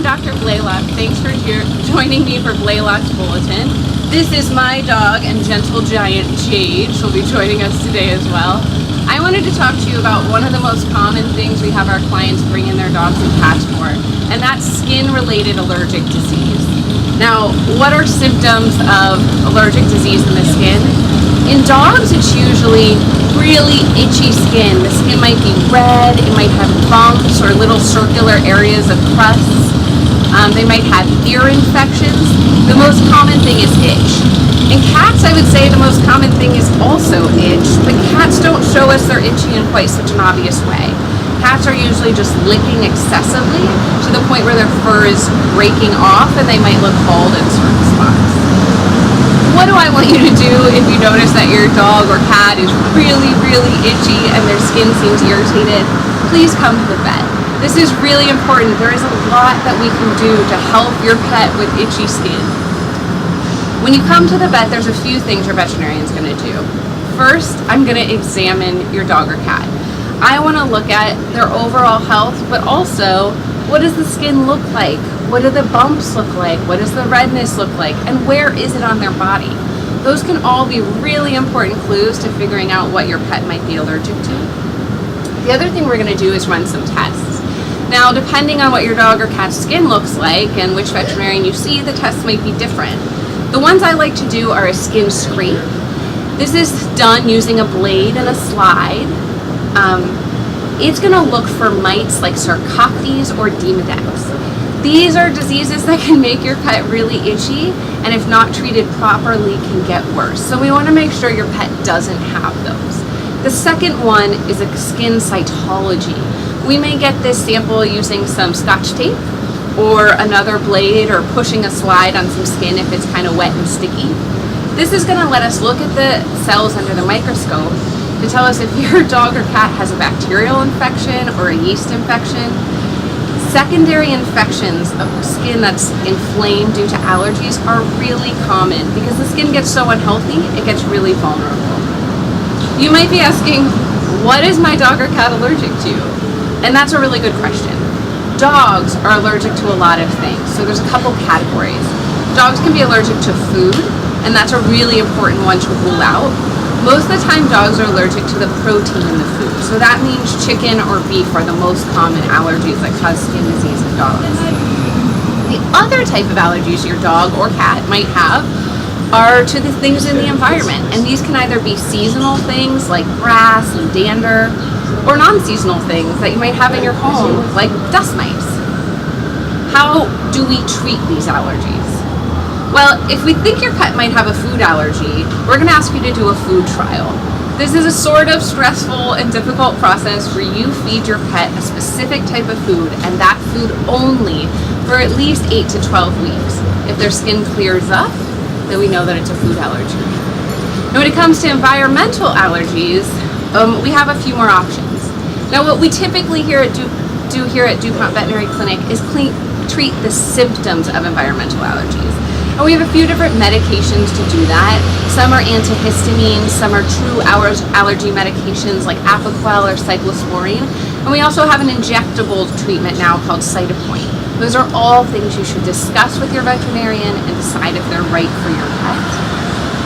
Dr. Blalock. Thanks for joining me for Blalock's Bulletin. This is my dog and gentle giant Jade. She'll be joining us today as well. I wanted to talk to you about one of the most common things we have our clients bring in their dogs and cats for, and that's skin-related allergic disease. Now, what are symptoms of allergic disease in the skin? In dogs, it's usually really itchy skin. The skin might be red, it might have bumps or little circular areas of crusts. They might have ear infections. The most common thing is itch. In cats, I would say the most common thing is also itch, but cats don't show us they're itchy in quite such an obvious way. Cats are usually just licking excessively to the point where their fur is breaking off and they might look bald in certain spots. What do I want you to do if you notice that your dog or cat is really, really itchy and their skin seems irritated? Please come to the vet. This is really important. There is a lot that we can do to help your pet with itchy skin. When you come to the vet, there's a few things your veterinarian is going to do. First, I'm going to examine your dog or cat. I want to look at their overall health, but also, what does the skin look like? What do the bumps look like? What does the redness look like? And where is it on their body? Those can all be really important clues to figuring out what your pet might be allergic to. The other thing we're going to do is run some tests. Now, depending on what your dog or cat's skin looks like and which veterinarian you see, the tests might be different. The ones I like to do are a skin scrape. This is done using a blade and a slide. It's going to look for mites like Sarcoptes or Demodex. These are diseases that can make your pet really itchy, and if not treated properly can get worse. So we want to make sure your pet doesn't have those. The second one is a skin cytology. We may get this sample using some Scotch tape or another blade or pushing a slide on some skin if it's kind of wet and sticky. This is going to let us look at the cells under the microscope to tell us if your dog or cat has a bacterial infection or a yeast infection. Secondary infections of skin that's inflamed due to allergies are really common because the skin gets so unhealthy, it gets really vulnerable. You might be asking, what is my dog or cat allergic to? And that's a really good question. Dogs are allergic to a lot of things, so there's a couple categories. Dogs can be allergic to food, and that's a really important one to rule out. Most of the time, dogs are allergic to the protein in the food. So that means chicken or beef are the most common allergies that cause skin disease in dogs. The other type of allergies your dog or cat might have are to the things in the environment. And these can either be seasonal things like grass and dander, or non-seasonal things that you might have in your home, like dust mites. How do we treat these allergies? Well, if we think your pet might have a food allergy, we're going to ask you to do a food trial. This is a sort of stressful and difficult process where you feed your pet a specific type of food and that food only for at least 8 to 12 weeks. If their skin clears up, then we know that it's a food allergy. Now, when it comes to environmental allergies, we have a few more options. Now, what we typically do here at Dupont Veterinary Clinic is treat the symptoms of environmental allergies. And we have a few different medications to do that. Some are antihistamines, some are true allergy medications like Apoquel or cyclosporine. And we also have an injectable treatment now called Cytopoint. Those are all things you should discuss with your veterinarian and decide if they're right for your pet.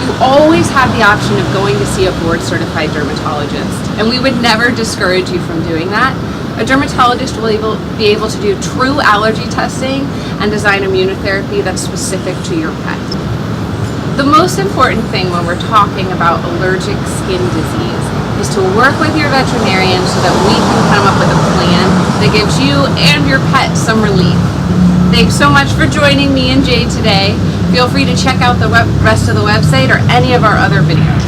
You always have the option of going to see a board-certified dermatologist, and we would never discourage you from doing that. A dermatologist will be able to do true allergy testing and design immunotherapy that's specific to your pet. The most important thing when we're talking about allergic skin disease is to work with your veterinarian so that we can come up with a plan that gives you and your pet some relief. Thanks so much for joining me and Jade today. Feel free to check out the rest of the website or any of our other videos.